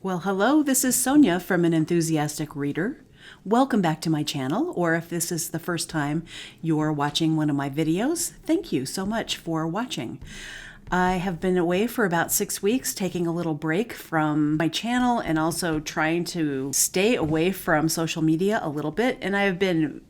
Well, hello, this is Sonia from An Enthusiastic Reader. Welcome back to my channel, or if this is the first time you're watching one of my videos, thank you so much for watching. I have been away for about 6 weeks, taking a little break from my channel and also trying to stay away from social media a little bit, and I have been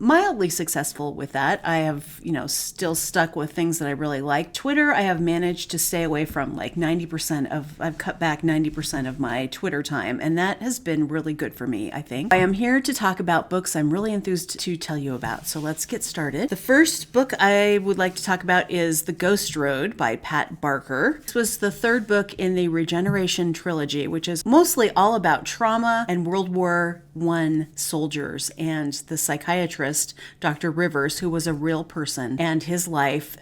mildly successful with that. I have, still stuck with things that I really like. Twitter, I have managed to stay away from like I've cut back 90% of my Twitter time, and that has been really good for me, I think. I am here to talk about books I'm really enthused to tell you about, so let's get started. The first book I would like to talk about is The Ghost Road by Pat Barker. This was the third book in the Regeneration trilogy, which is mostly all about trauma and World War I soldiers and the psychiatrist Dr. Rivers, who was a real person, and his life.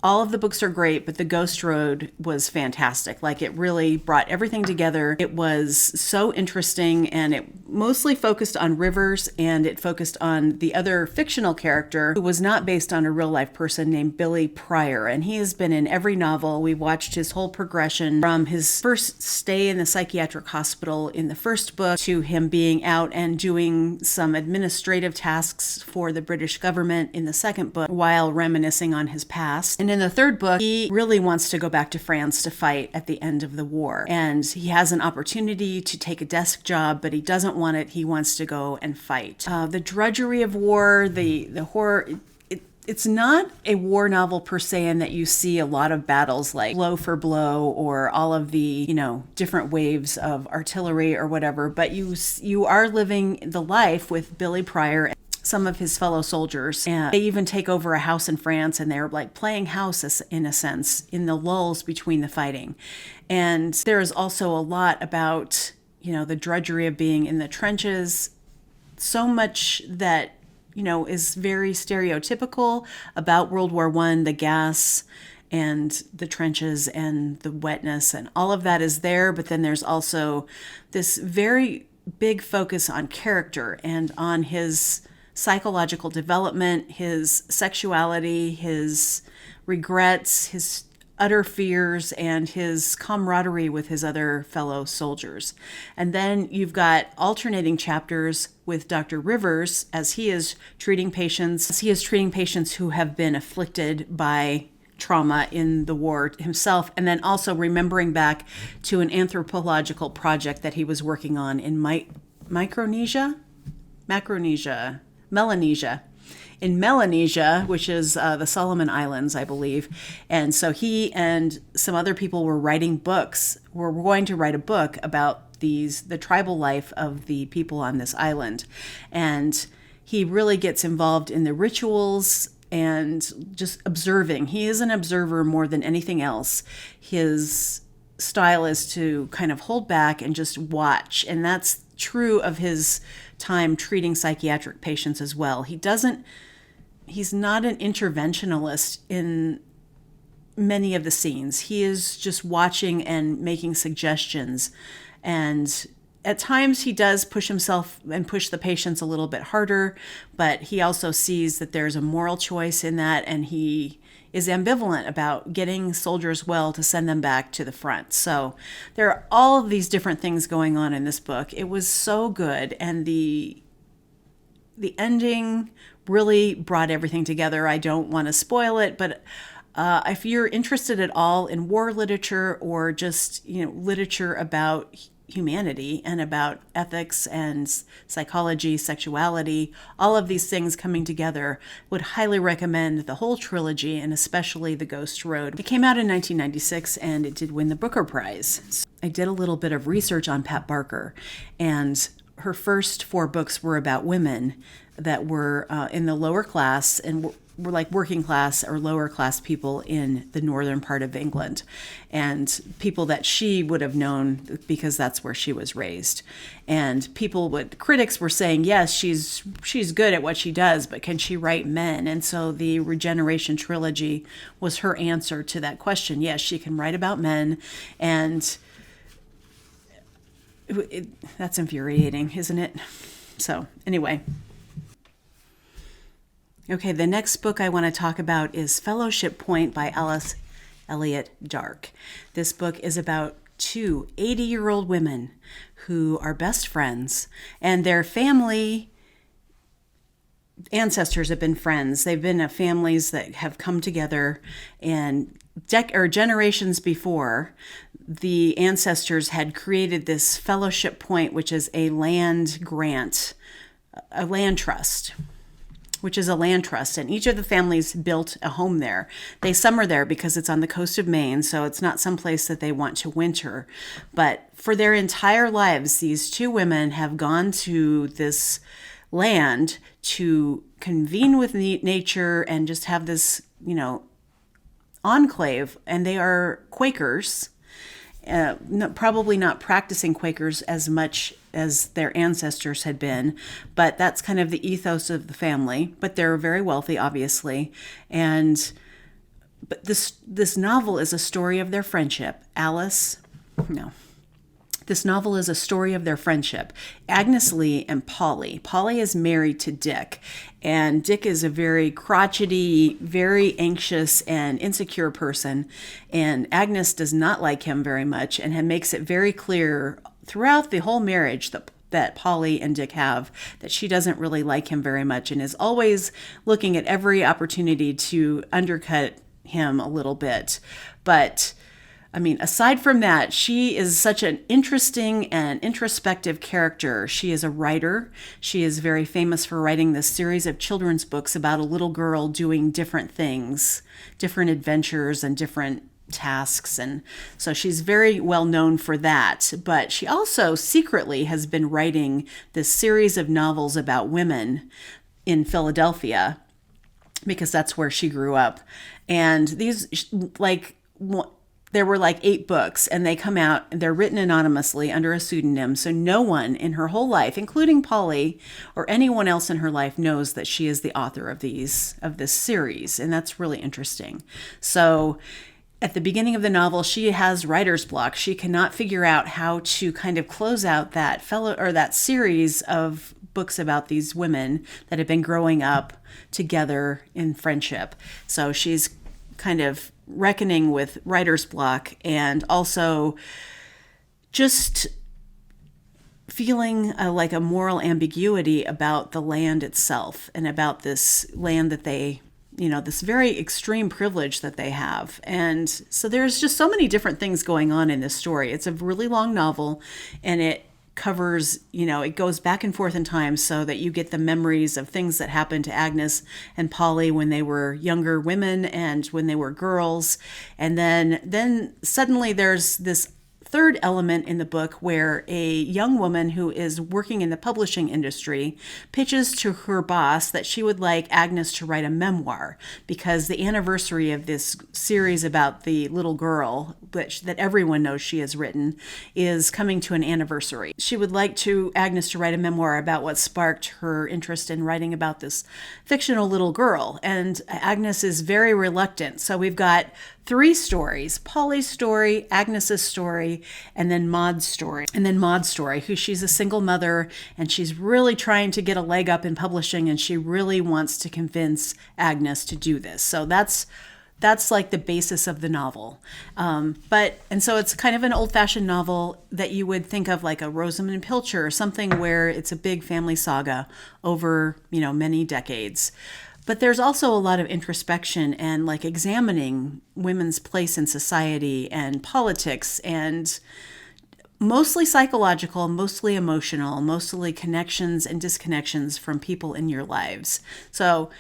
All of the books are great, but The Ghost Road was fantastic. Like, it really brought everything together. It was so interesting, and it mostly focused on Rivers, and it focused on the other fictional character who was not based on a real life person named Billy Pryor. And he has been in every novel. We watched his whole progression from his first stay in the psychiatric hospital in the first book to him being out and doing some administrative tasks for the British government in the second book while reminiscing on his past. And in the third book, he really wants to go back to France to fight at the end of the war. And he has an opportunity to take a desk job, but he doesn't want it. He wants to go and fight. The drudgery of war, the horror, it's not a war novel per se in that you see a lot of battles like blow for blow or all of the, different waves of artillery or whatever, but you are living the life with Billy Pryor, some of his fellow soldiers, and they even take over a house in France, and they're like playing house in a sense in the lulls between the fighting. And there is also a lot about, the drudgery of being in the trenches, so much that, is very stereotypical about World War I, the gas and the trenches and the wetness, and all of that is there. But then there's also this very big focus on character and on his psychological development, his sexuality, his regrets, his utter fears, and his camaraderie with his other fellow soldiers. And then you've got alternating chapters with Dr. Rivers as he is treating patients. Who have been afflicted by trauma in the war himself, and then also remembering back to an anthropological project that he was working on in Melanesia, which is the Sullivan Islands, I believe. And so he and some other people were going to write a book about the tribal life of the people on this island. And he really gets involved in the rituals and just observing. He is an observer more than anything else. His style is to kind of hold back and just watch. And that's true of his time treating psychiatric patients as well. He's not an interventionalist in many of the scenes. He is just watching and making suggestions. And at times he does push himself and push the patients a little bit harder, but he also sees that there's a moral choice in that, and he is ambivalent about getting soldiers well to send them back to the front. So there are all of these different things going on in this book. It was so good, and the ending really brought everything together. I don't want to spoil it, but if you're interested at all in war literature or just literature about humanity and about ethics and psychology, sexuality, all of these things coming together, would highly recommend the whole trilogy, and especially The Ghost Road. It came out in 1996 and it did win the Booker Prize. I did a little bit of research on Pat Barker, and her first 4 books were about women that were in the lower class and were like working class or lower class people in the northern part of England, and people that she would have known because that's where she was raised. And critics were saying, yes, she's good at what she does, but can she write men? And so the Regeneration trilogy was her answer to that question. Yes, she can write about men, and that's infuriating, isn't it? So anyway. Okay, the next book I want to talk about is Fellowship Point by Alice Elliott Dark. This book is about two 80-year-old women who are best friends, and their family ancestors have been friends. They've been families that have come together, and generations before, the ancestors had created this fellowship point, which is a land grant, a land trust, and each of the families built a home there. They summer there because it's on the coast of Maine, so it's not someplace that they want to winter. But for their entire lives, these two women have gone to this land to convene with nature and just have this, enclave. And they are Quakers. Probably not practicing Quakers as much as their ancestors had been, but that's kind of the ethos of the family. But they're very wealthy, obviously. But this novel is a story of their friendship. This novel is a story of their friendship. Agnes Lee and Polly. Polly is married to Dick, and Dick is a very crotchety, very anxious and insecure person, and Agnes does not like him very much and makes it very clear throughout the whole marriage that Polly and Dick have that she doesn't really like him very much and is always looking at every opportunity to undercut him a little bit. But aside from that, she is such an interesting and introspective character. She is a writer. She is very famous for writing this series of children's books about a little girl doing different things, different adventures and different tasks. And so she's very well known for that. But she also secretly has been writing this series of novels about women in Philadelphia because that's where she grew up. And these, there were 8 books, and they come out, and they're written anonymously under a pseudonym. So no one in her whole life, including Polly or anyone else in her life, knows that she is the author of this series. And that's really interesting. So at the beginning of the novel, she has writer's block. She cannot figure out how to kind of close out that series of books about these women that have been growing up together in friendship. So she's kind of reckoning with writer's block and also just feeling like a moral ambiguity about the land itself and about this land that they, this very extreme privilege that they have. And so there's just so many different things going on in this story. It's a really long novel, and it covers, it goes back and forth in time so that you get the memories of things that happened to Agnes and Polly when they were younger women and when they were girls. And then suddenly there's this third element in the book where a young woman who is working in the publishing industry pitches to her boss that she would like Agnes to write a memoir because the anniversary of this series about the little girl that everyone knows she has written is coming to an anniversary. She would like Agnes to write a memoir about what sparked her interest in writing about this fictional little girl. And Agnes is very reluctant. So we've got 3 stories: Polly's story, Agnes's story, and then Maud's story. Who she's a single mother, and she's really trying to get a leg up in publishing, and she really wants to convince Agnes to do this. So that's like the basis of the novel. So it's kind of an old-fashioned novel that you would think of like a Rosamund Pilcher or something where it's a big family saga over, many decades. But there's also a lot of introspection and examining women's place in society and politics, and mostly psychological, mostly emotional, mostly connections and disconnections from people in your lives. So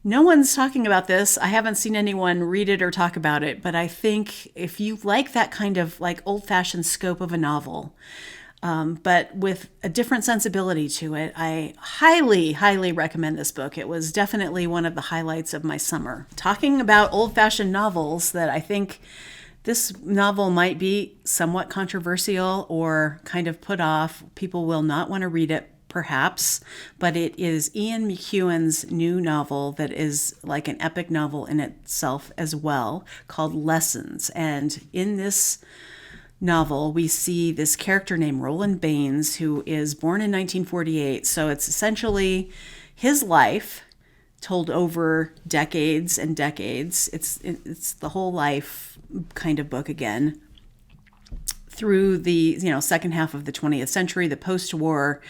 no one's talking about this. I haven't seen anyone read it or talk about it, but I think if you like that kind of old-fashioned scope of a novel, but with a different sensibility to it, I highly, highly recommend this book. It was definitely one of the highlights of my summer. Talking about old-fashioned novels, that I think this novel might be somewhat controversial or kind of put off. People will not want to read it, perhaps, but it is Ian McEwan's new novel that is like an epic novel in itself as well, called Lessons. And in this novel, we see this character named Roland Baines, who is born in 1948. So it's essentially his life told over decades and decades. It's the whole life kind of book again, through the second half of the 20th century, the post-war,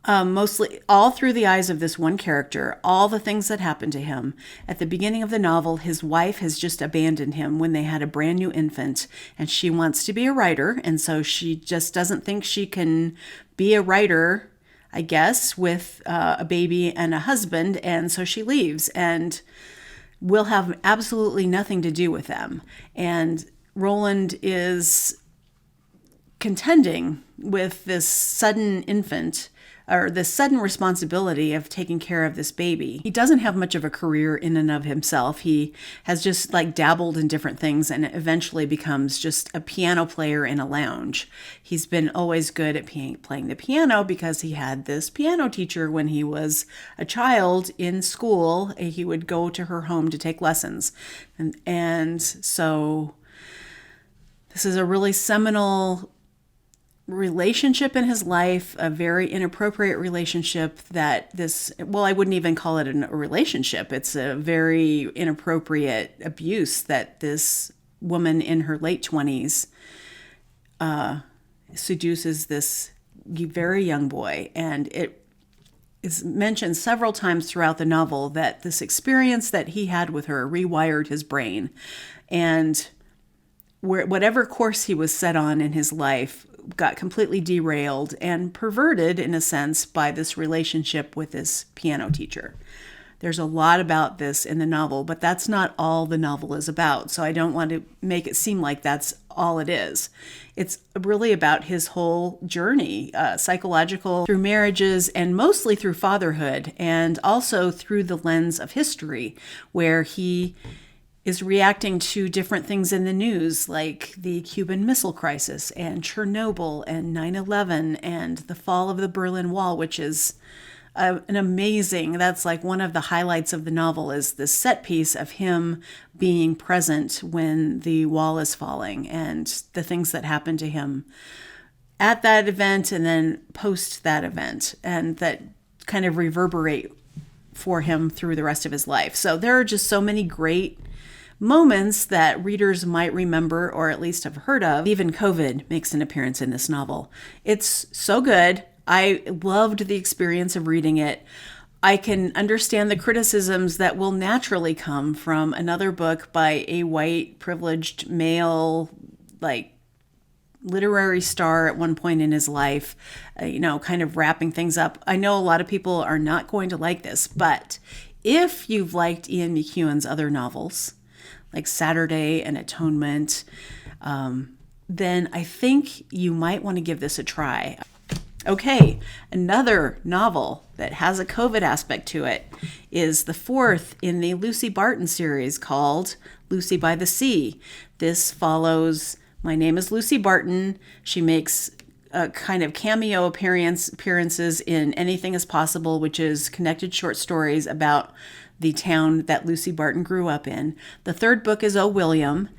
mostly all through the eyes of this one character, all the things that happened to him. At the beginning of the novel, his wife has just abandoned him when they had a brand new infant, and she wants to be a writer, and so she just doesn't think she can be a writer, I guess, with a baby and a husband, and so she leaves and will have absolutely nothing to do with them. And Roland is contending with this sudden infant, or the sudden responsibility of taking care of this baby. He doesn't have much of a career in and of himself. He has just dabbled in different things and eventually becomes just a piano player in a lounge. He's been always good at playing the piano because he had this piano teacher when he was a child in school. He would go to her home to take lessons. And so this is a really seminal relationship in his life, a very inappropriate relationship I wouldn't even call it a relationship. It's a very inappropriate abuse that this woman in her late 20s seduces this very young boy. And it is mentioned several times throughout the novel that this experience that he had with her rewired his brain. And whatever course he was set on in his life got completely derailed and perverted, in a sense, by this relationship with this piano teacher. There's a lot about this in the novel, but that's not all the novel is about. So I don't want to make it seem like that's all it is. It's really about his whole journey, psychological, through marriages, and mostly through fatherhood, and also through the lens of history, where he is reacting to different things in the news, like the Cuban Missile Crisis and Chernobyl and 9/11 and the fall of the Berlin Wall, which is an amazing, that's one of the highlights of the novel, is this set piece of him being present when the wall is falling and the things that happen to him at that event and then post that event, and that kind of reverberate for him through the rest of his life. So there are just so many great moments that readers might remember or at least have heard of. Even COVID makes an appearance in this novel. It's so good. I loved the experience of reading it. I can understand the criticisms that will naturally come from another book by a white, privileged male, literary star at one point in his life, kind of wrapping things up. I know a lot of people are not going to like this, but if you've liked Ian McEwan's other novels, like Saturday and Atonement, then I think you might want to give this a try. Okay, another novel that has a COVID aspect to it is the fourth in the Lucy Barton series, called Lucy by the Sea. This follows, my name is Lucy Barton. She makes a kind of cameo appearances in Anything is Possible, which is connected short stories about the town that Lucy Barton grew up in. The third book is Oh, William,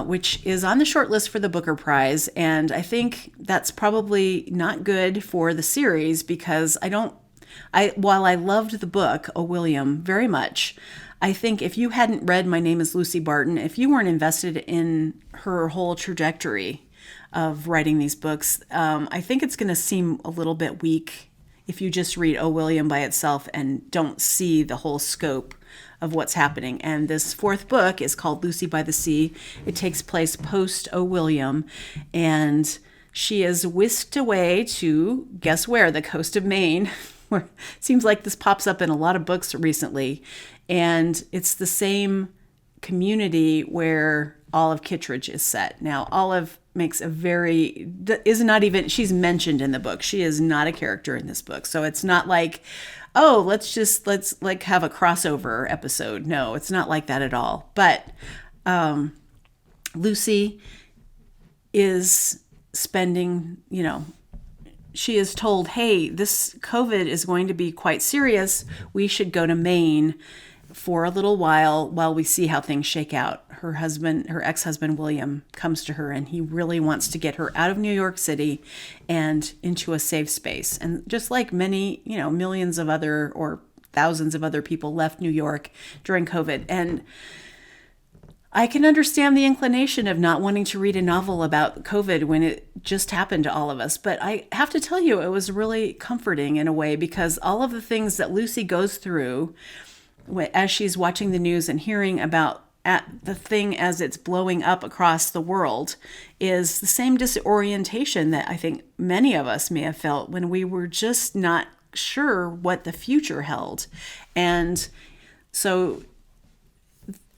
which is on the short list for the Booker Prize. And I think that's probably not good for the series, because while I loved the book, Oh, William, very much, I think if you hadn't read My Name is Lucy Barton, if you weren't invested in her whole trajectory of writing these books, I think it's going to seem a little bit weak if you just read Oh, William by itself and don't see the whole scope of what's happening. And this fourth book is called Lucy by the Sea. It takes place post Oh, William, and she is whisked away to, guess where, the coast of Maine, where it seems like this pops up in a lot of books recently. And it's the same community where Olive Kittredge is set. Now, Olive makes she's mentioned in the book. She is not a character in this book. So it's not like, oh, let's have a crossover episode. No, it's not like that at all. But Lucy is spending, she is told, hey, this COVID is going to be quite serious. We should go to Maine for a little while we see how things shake out. Her ex-husband, William, comes to her, and he really wants to get her out of New York City and into a safe space. And just like many, millions of other or thousands of other people left New York during COVID. And I can understand the inclination of not wanting to read a novel about COVID when it just happened to all of us. But I have to tell you, it was really comforting in a way, because all of the things that Lucy goes through as she's watching the news and hearing about the thing as it's blowing up across the world is the same disorientation that I think many of us may have felt when we were just not sure what the future held. And so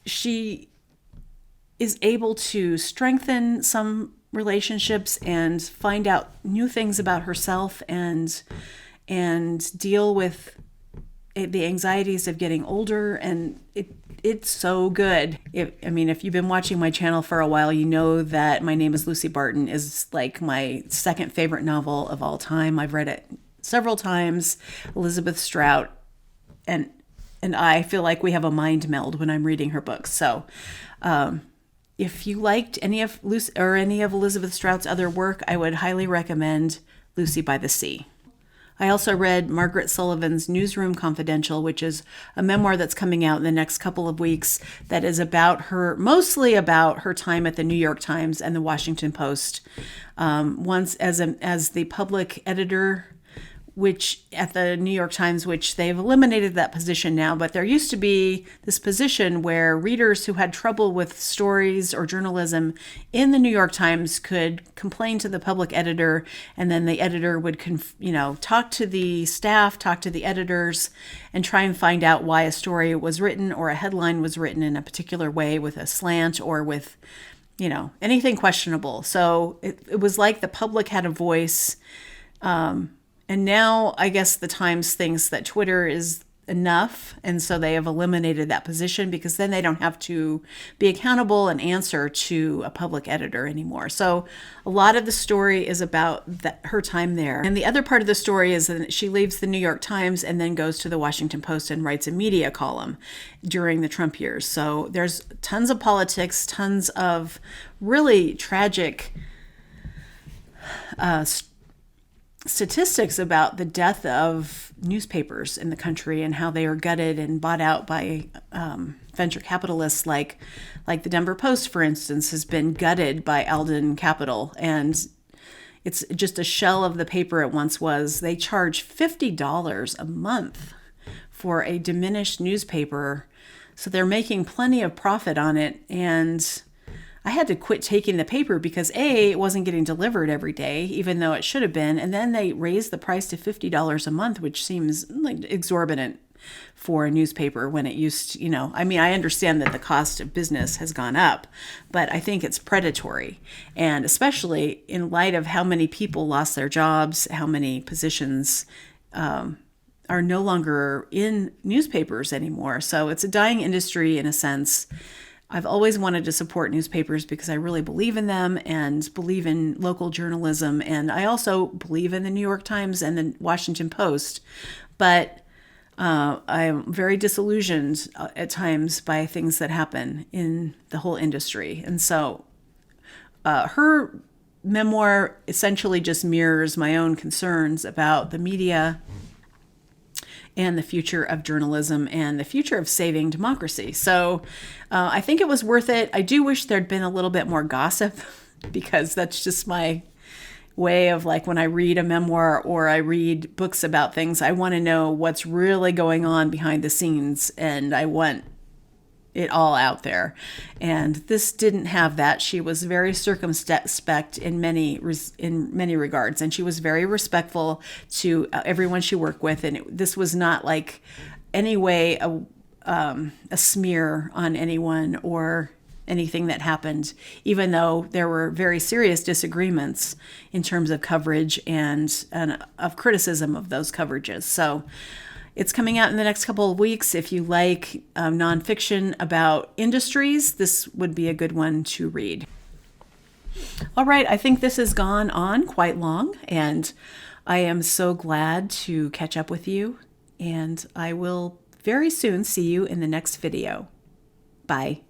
she is able to strengthen some relationships and find out new things about herself and deal with the anxieties of getting older. And it's so good. If you've been watching my channel for a while, you know that My Name is Lucy Barton is like my second favorite novel of all time. I've read it several times. Elizabeth Strout and I feel like we have a mind meld when I'm reading her books. So if you liked any of Lucy or any of Elizabeth Strout's other work, I would highly recommend Lucy by the Sea. I also read Margaret Sullivan's Newsroom Confidential, which is a memoir that's coming out in the next couple of weeks that is mostly about her time at the New York Times and the Washington Post. Once as the public editor, which at the New York Times, which they've eliminated that position now, but there used to be this position where readers who had trouble with stories or journalism in the New York Times could complain to the public editor, and then the editor would talk to the staff, talk to the editors, and try and find out why a story was written or a headline was written in a particular way with a slant or with anything questionable. So it was like the public had a voice. And now I guess the Times thinks that Twitter is enough. And so they have eliminated that position, because then they don't have to be accountable and answer to a public editor anymore. So a lot of the story is about her time there. And the other part of the story is that she leaves the New York Times and then goes to the Washington Post and writes a media column during the Trump years. So there's tons of politics, tons of really tragic statistics about the death of newspapers in the country and how they are gutted and bought out by venture capitalists, like the Denver Post, for instance, has been gutted by Alden Capital, and it's just a shell of the paper it once was. They charge $50 a month for a diminished newspaper, so they're making plenty of profit on it. And I had to quit taking the paper because it wasn't getting delivered every day, even though it should have been. And then they raised the price to $50 a month, which seems like exorbitant for a newspaper when it used to, I understand that the cost of business has gone up, but I think it's predatory. And especially in light of how many people lost their jobs, how many positions are no longer in newspapers anymore. So it's a dying industry in a sense. I've always wanted to support newspapers because I really believe in them and believe in local journalism. And I also believe in the New York Times and the Washington Post. But I'm very disillusioned at times by things that happen in the whole industry. And so her memoir essentially just mirrors my own concerns about the media and the future of journalism and the future of saving democracy. So I think it was worth it. I do wish there'd been a little bit more gossip, because that's just my way of, like, when I read a memoir or I read books about things, I want to know what's really going on behind the scenes, and I want it all out there. And this didn't have that. She was very circumspect in many regards, and she was very respectful to everyone she worked with. And this was not like any way a smear on anyone or anything that happened, even though there were very serious disagreements in terms of coverage and of criticism of those coverages. So it's coming out in the next couple of weeks. If you like nonfiction about industries, this would be a good one to read. All right, I think this has gone on quite long, and I am so glad to catch up with you, and I will very soon see you in the next video. Bye.